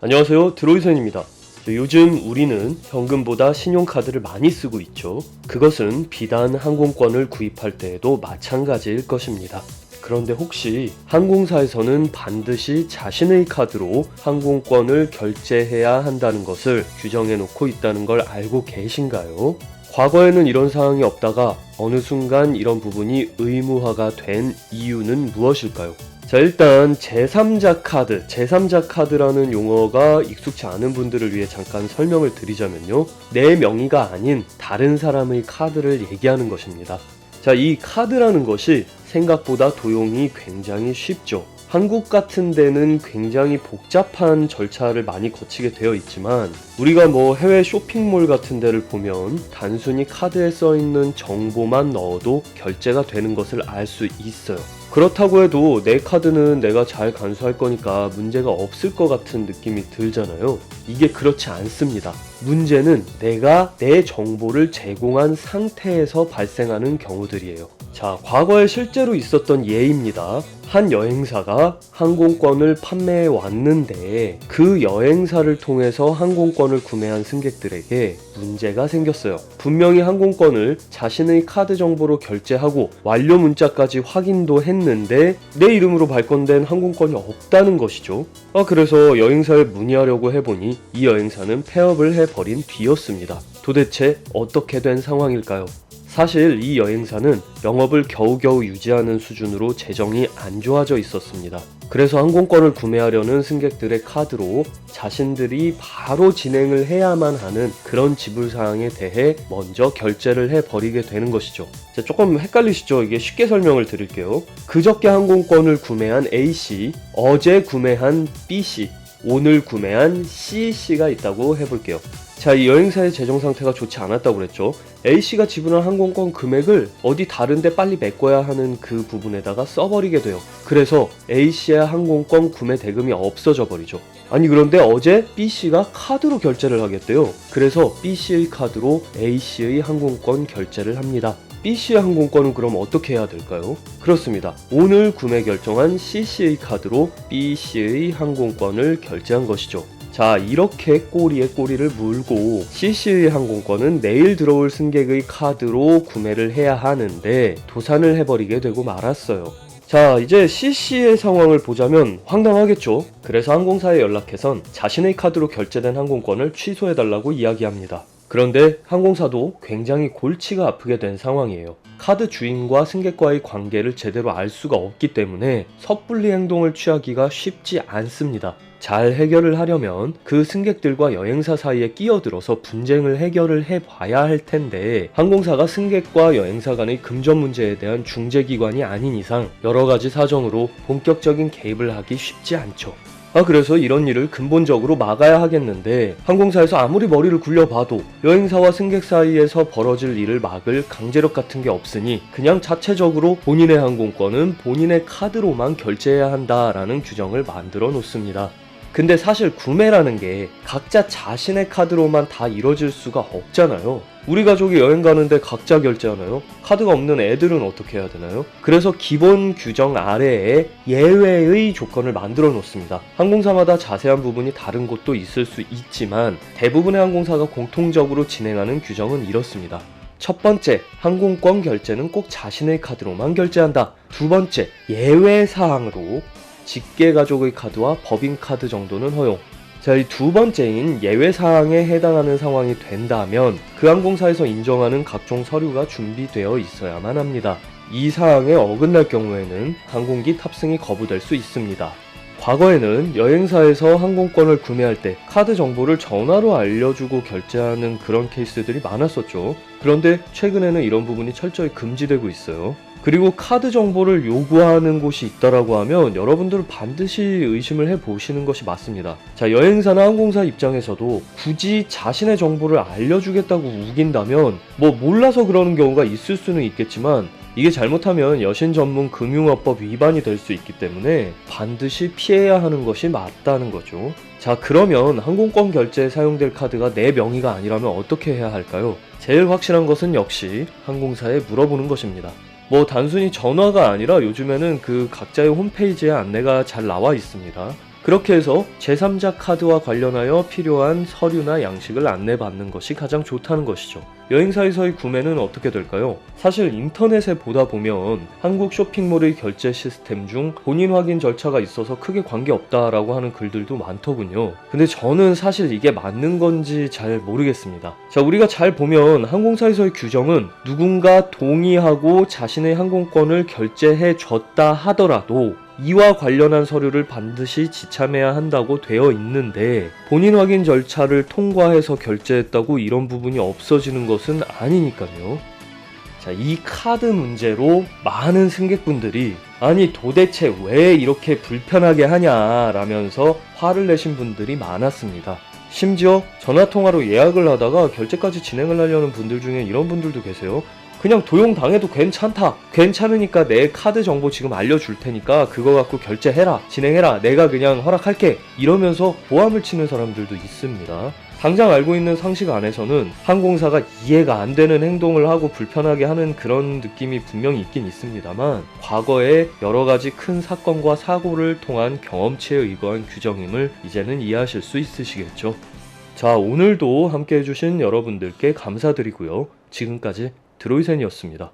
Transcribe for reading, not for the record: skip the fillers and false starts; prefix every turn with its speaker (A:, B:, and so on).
A: 안녕하세요, 드로이선입니다. 요즘 우리는 현금보다 신용카드를 많이 쓰고 있죠. 그것은 비단 항공권을 구입할 때에도 마찬가지일 것입니다. 그런데 혹시 항공사에서는 반드시 자신의 카드로 항공권을 결제해야 한다는 것을 규정해 놓고 있다는 걸 알고 계신가요? 과거에는 이런 사항이 없다가 어느 순간 이런 부분이 의무화가 된 이유는 무엇일까요? 자, 일단 제3자 카드라는 용어가 익숙치 않은 분들을 위해 잠깐 설명을 드리자면요, 내 명의가 아닌 다른 사람의 카드를 얘기하는 것입니다. 자, 이 카드라는 것이 생각보다 도용이 굉장히 쉽죠. 한국 같은 데는 굉장히 복잡한 절차를 많이 거치게 되어 있지만, 우리가 해외 쇼핑몰 같은 데를 보면 단순히 카드에 써있는 정보만 넣어도 결제가 되는 것을 알 수 있어요. 그렇다고 해도 내 카드는 내가 잘 간수할 거니까 문제가 없을 것 같은 느낌이 들잖아요. 이게 그렇지 않습니다. 문제는 내가 내 정보를 제공한 상태에서 발생하는 경우들이에요. 자, 과거에 실제로 있었던 예입니다. 한 여행사가 항공권을 판매해 왔는데 그 여행사를 통해서 항공권을 구매한 승객들에게 문제가 생겼어요. 분명히 항공권을 자신의 카드 정보로 결제하고 완료 문자까지 확인도 했는데 내 이름으로 발권된 항공권이 없다는 것이죠. 그래서 여행사에 문의하려고 해보니 이 여행사는 폐업을 해버린 뒤였습니다. 도대체 어떻게 된 상황일까요? 사실 이 여행사는 영업을 겨우겨우 유지하는 수준으로 재정이 안 좋아져 있었습니다. 그래서 항공권을 구매하려는 승객들의 카드로 자신들이 바로 진행을 해야만 하는 그런 지불사항에 대해 먼저 결제를 해버리게 되는 것이죠. 조금 헷갈리시죠? 이게 쉽게 설명을 드릴게요. 그저께 항공권을 구매한 A씨, 어제 구매한 B씨, 오늘 구매한 C씨가 있다고 해볼게요. 자, 이 여행사의 재정 상태가 좋지 않았다고 그랬죠. A씨가 지불한 항공권 금액을 어디 다른데 빨리 메꿔야 하는 그 부분에다가 써버리게 돼요. 그래서 A씨의 항공권 구매 대금이 없어져 버리죠. 그런데 어제 B씨가 카드로 결제를 하겠대요. 그래서 B씨의 카드로 A씨의 항공권 결제를 합니다. B씨의 항공권은 그럼 어떻게 해야 될까요? 그렇습니다. 오늘 구매 결정한 C씨의 카드로 B씨의 항공권을 결제한 것이죠. 자, 이렇게 꼬리에 꼬리를 물고 C씨의 항공권은 내일 들어올 승객의 카드로 구매를 해야 하는데 도산을 해버리게 되고 말았어요. 자, 이제 C씨의 상황을 보자면 황당하겠죠? 그래서 항공사에 연락해선 자신의 카드로 결제된 항공권을 취소해달라고 이야기합니다. 그런데 항공사도 굉장히 골치가 아프게 된 상황이에요. 카드 주인과 승객과의 관계를 제대로 알 수가 없기 때문에 섣불리 행동을 취하기가 쉽지 않습니다. 잘 해결을 하려면 그 승객들과 여행사 사이에 끼어들어서 분쟁을 해결을 해봐야 할 텐데, 항공사가 승객과 여행사 간의 금전 문제에 대한 중재기관이 아닌 이상 여러 가지 사정으로 본격적인 개입을 하기 쉽지 않죠. 그래서 이런 일을 근본적으로 막아야 하겠는데, 항공사에서 아무리 머리를 굴려봐도 여행사와 승객 사이에서 벌어질 일을 막을 강제력 같은 게 없으니 그냥 자체적으로 본인의 항공권은 본인의 카드로만 결제해야 한다라는 규정을 만들어 놓습니다. 근데 사실 구매라는 게 각자 자신의 카드로만 다 이루어질 수가 없잖아요. 우리 가족이 여행 가는데 각자 결제하나요? 카드가 없는 애들은 어떻게 해야 되나요? 그래서 기본 규정 아래에 예외의 조건을 만들어 놓습니다. 항공사마다 자세한 부분이 다른 곳도 있을 수 있지만 대부분의 항공사가 공통적으로 진행하는 규정은 이렇습니다. 첫 번째, 항공권 결제는 꼭 자신의 카드로만 결제한다. 두 번째, 예외 사항으로 직계 가족의 카드와 법인 카드 정도는 허용. 자, 이 두 번째인 예외 사항에 해당하는 상황이 된다면 그 항공사에서 인정하는 각종 서류가 준비되어 있어야만 합니다. 이 사항에 어긋날 경우에는 항공기 탑승이 거부될 수 있습니다. 과거에는 여행사에서 항공권을 구매할 때 카드 정보를 전화로 알려주고 결제하는 그런 케이스들이 많았었죠. 그런데 최근에는 이런 부분이 철저히 금지되고 있어요. 그리고 카드 정보를 요구하는 곳이 있다라고 하면 여러분들 반드시 의심을 해보시는 것이 맞습니다. 자, 여행사나 항공사 입장에서도 굳이 자신의 정보를 알려주겠다고 우긴다면 몰라서 그러는 경우가 있을 수는 있겠지만 이게 잘못하면 여신 전문 금융업법 위반이 될 수 있기 때문에 반드시 피해야 하는 것이 맞다는 거죠. 자, 그러면 항공권 결제에 사용될 카드가 내 명의가 아니라면 어떻게 해야 할까요? 제일 확실한 것은 역시 항공사에 물어보는 것입니다. 단순히 전화가 아니라 요즘에는 그 각자의 홈페이지에 안내가 잘 나와 있습니다. 그렇게 해서 제3자 카드와 관련하여 필요한 서류나 양식을 안내받는 것이 가장 좋다는 것이죠. 여행사에서의 구매는 어떻게 될까요? 사실 인터넷에 보다 보면 한국 쇼핑몰의 결제 시스템 중 본인 확인 절차가 있어서 크게 관계없다라고 하는 글들도 많더군요. 근데 저는 사실 이게 맞는 건지 잘 모르겠습니다. 자, 우리가 잘 보면 항공사에서의 규정은 누군가 동의하고 자신의 항공권을 결제해 줬다 하더라도 이와 관련한 서류를 반드시 지참해야 한다고 되어 있는데 본인 확인 절차를 통과해서 결제했다고 이런 부분이 없어지는 것은 아니니까요. 자, 이 카드 문제로 많은 승객분들이 아니 도대체 왜 이렇게 불편하게 하냐라면서 화를 내신 분들이 많았습니다. 심지어 전화통화로 예약을 하다가 결제까지 진행을 하려는 분들 중에 이런 분들도 계세요. 그냥 도용당해도 괜찮다. 괜찮으니까 내 카드 정보 지금 알려줄 테니까 그거 갖고 결제해라. 진행해라. 내가 그냥 허락할게. 이러면서 보함을 치는 사람들도 있습니다. 당장 알고 있는 상식 안에서는 항공사가 이해가 안 되는 행동을 하고 불편하게 하는 그런 느낌이 분명히 있긴 있습니다만 과거에 여러 가지 큰 사건과 사고를 통한 경험치에 의거한 규정임을 이제는 이해하실 수 있으시겠죠. 자, 오늘도 함께 해주신 여러분들께 감사드리고요. 지금까지 드로이센이었습니다.